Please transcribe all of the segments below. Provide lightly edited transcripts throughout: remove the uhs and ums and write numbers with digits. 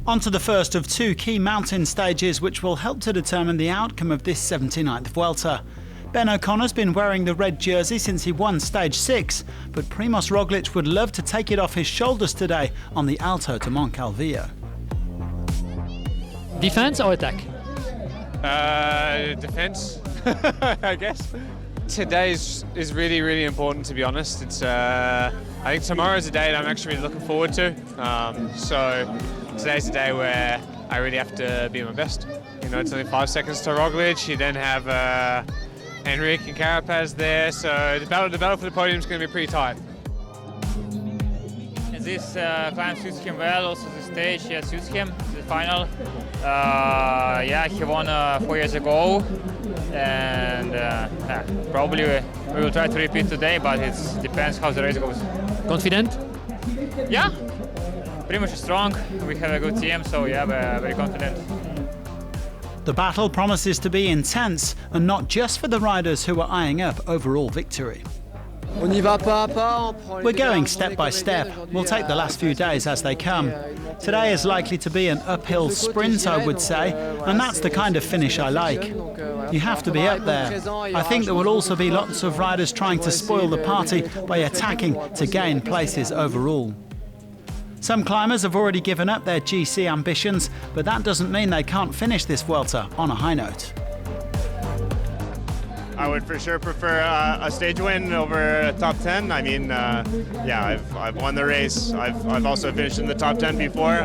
On to the first of two key mountain stages which will help to determine the outcome of this 79th Vuelta. Ben O'Connor's been wearing the red jersey since he won stage 6, but Primož Roglič would love to take it off his shoulders today on the Alto de Moncalvillo. Defense or attack? Defense, I guess. Today is really, really important, to be honest. It's I think tomorrow's a day that I'm actually really looking forward to. So today's a day where I really have to be my best. You know, it's only 5 seconds to Roglič. You then have Enric and Carapaz there, so the battle for the podium is going to be pretty tight. This climb suits him well, also the stage suits him, the final. Yeah, he won 4 years ago, and probably we will try to repeat today, but it depends how the race goes. Confident? Yeah, pretty much strong. We have a good team, so yeah, we're very confident. The battle promises to be intense, and not just for the riders who are eyeing up overall victory. We're going step by step. We'll take the last few days as they come. Today is likely to be an uphill sprint, I would say, and that's the kind of finish I like. You have to be up there. I think there will also be lots of riders trying to spoil the party by attacking to gain places overall. Some climbers have already given up their GC ambitions, but that doesn't mean they can't finish this Vuelta on a high note. I would for sure prefer a stage win over a top 10. I mean, yeah, I've won the race. I've also finished in the top 10 before.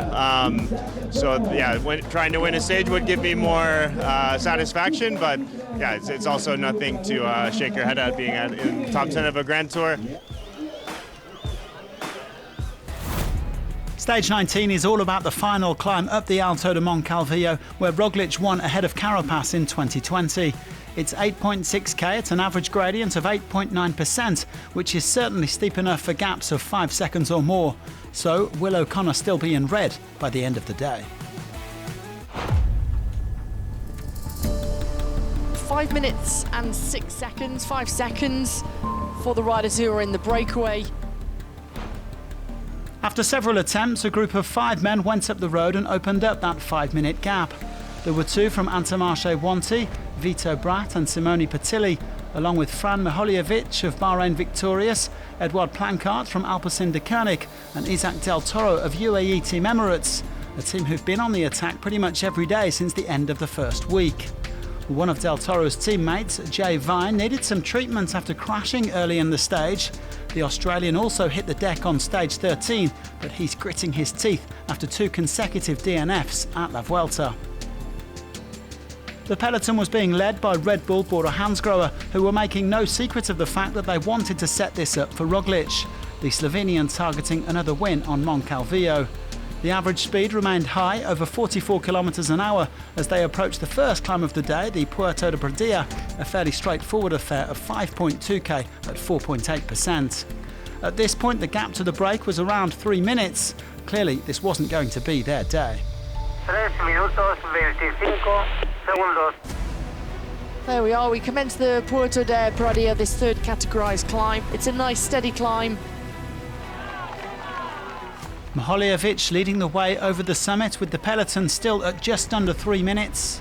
So yeah, trying to win a stage would give me more satisfaction. But yeah, it's also nothing to shake your head at being in the top 10 of a Grand Tour. Stage 19 is all about the final climb up the Alto de Moncalvillo, where Roglič won ahead of Carapaz in 2020. It's 8.6k at an average gradient of 8.9%, which is certainly steep enough for gaps of 5 seconds or more. So will O'Connor still be in red by the end of the day? 5 minutes and 6 seconds, 5 seconds for the riders who are in the breakaway. After several attempts, a group of 5 men went up the road and opened up that 5-minute gap. There were 2 from Intermarché Wanty, Vito Bratt and Simone Patilli, along with Fran Miholjevic of Bahrain Victorious, Edouard Plancart from Alpecin Deceuninck and Isaac Del Toro of UAE Team Emirates, a team who've been on the attack pretty much every day since the end of the first week. One of Del Toro's teammates, Jay Vine, needed some treatment after crashing early in the stage. The Australian also hit the deck on stage 13, but he's gritting his teeth after 2 consecutive DNFs at La Vuelta. The peloton was being led by Red Bull Bora Hansgrohe, who were making no secret of the fact that they wanted to set this up for Roglič, the Slovenian targeting another win on Moncalvillo. The average speed remained high, over 44 km an hour, as they approached the first climb of the day, the Puerto de Pradilla, a fairly straightforward affair of 5.2k at 4.8%. At this point, the gap to the break was around 3 minutes. Clearly, this wasn't going to be their day. 3 minutos 25 segundos. There we are, we commence the Puerto de Pradilla, this third categorised climb. It's a nice steady climb. Miholjevic leading the way over the summit with the peloton still at just under 3 minutes.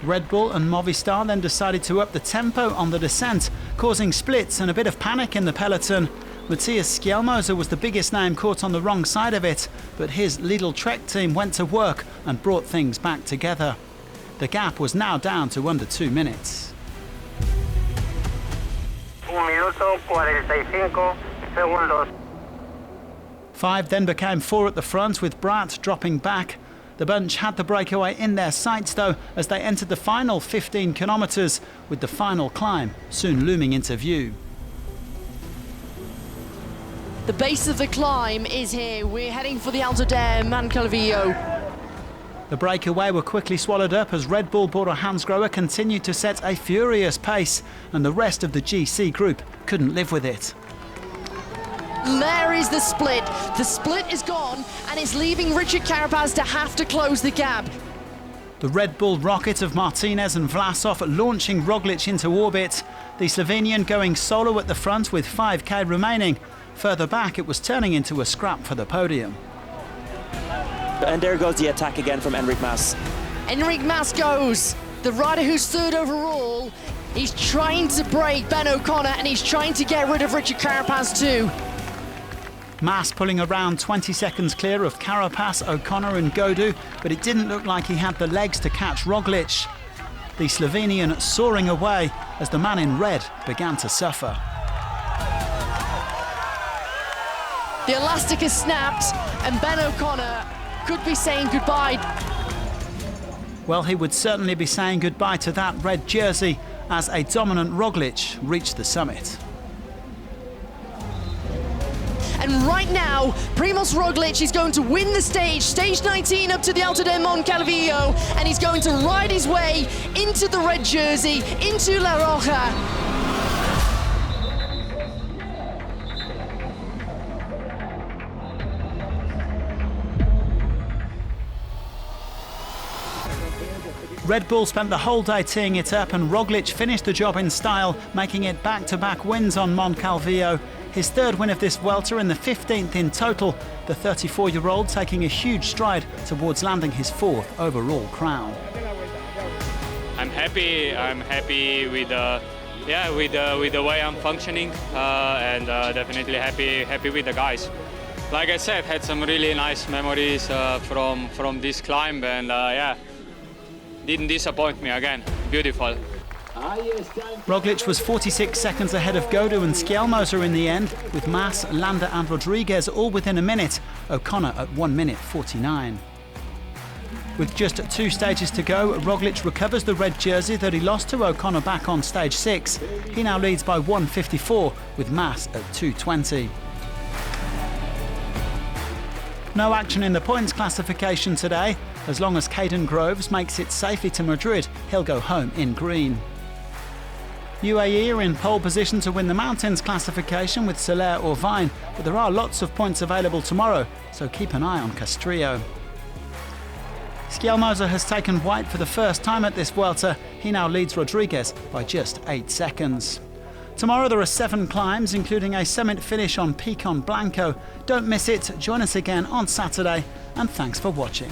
Red Bull and Movistar then decided to up the tempo on the descent, causing splits and a bit of panic in the peloton. Matthias Skjelmoser was the biggest name caught on the wrong side of it, but his Lidl Trek team went to work and brought things back together. The gap was now down to under 2 minutes. 1 minuto 45 segundos. 5 then became 4 at the front, with Bratt dropping back. The bunch had the breakaway in their sights though, as they entered the final 15 kilometres, with the final climb soon looming into view. The base of the climb is here. We're heading for the Alto de Moncalvillo. The breakaway were quickly swallowed up as Red Bull Bora Hansgrohe continued to set a furious pace, and the rest of the GC group couldn't live with it. There is the split. The split is gone and it's leaving Richard Carapaz to have to close the gap. The Red Bull rocket of Martinez and Vlasov launching Roglič into orbit. The Slovenian going solo at the front with 5k remaining. Further back, it was turning into a scrap for the podium. And there goes the attack again from Enric Mas. Enric Mas goes, the rider who's third overall. He's trying to break Ben O'Connor and he's trying to get rid of Richard Carapaz too. Mas pulling around 20 seconds clear of Carapaz, O'Connor and Gaudu, but it didn't look like he had the legs to catch Roglic. The Slovenian soaring away as the man in red began to suffer. The elastic has snapped and Ben O'Connor could be saying goodbye. Well, he would certainly be saying goodbye to that red jersey as a dominant Roglic reached the summit. And right now, Primož Roglic is going to win the stage 19 up to the Alto del Moncalvillo, and he's going to ride his way into the red jersey, into La Roja. Red Bull spent the whole day teeing it up and Roglic finished the job in style, making it back-to-back wins on Moncalvillo. His third win of this Vuelta and the 15th in total, the 34-year-old taking a huge stride towards landing his fourth overall crown. I'm happy with the way I'm functioning, and definitely happy with the guys. Like I said, had some really nice memories from this climb, and didn't disappoint me again. Beautiful. Roglic was 46 seconds ahead of Gaudu and Skjelmoser in the end, with Mas, Landa and Rodriguez all within a minute, O'Connor at 1 minute 49. With just 2 stages to go, Roglic recovers the red jersey that he lost to O'Connor back on stage 6. He now leads by 1:54, with Mas at 2:20. No action in the points classification today. As long as Caden Groves makes it safely to Madrid, he'll go home in green. UAE are in pole position to win the mountains classification with Soler or Vine, but there are lots of points available tomorrow, so keep an eye on Castrillo. Skjelmoser has taken white for the first time at this Vuelta. He now leads Rodriguez by just 8 seconds. Tomorrow there are 7 climbs, including a summit finish on Picon Blanco. Don't miss it, join us again on Saturday, and thanks for watching.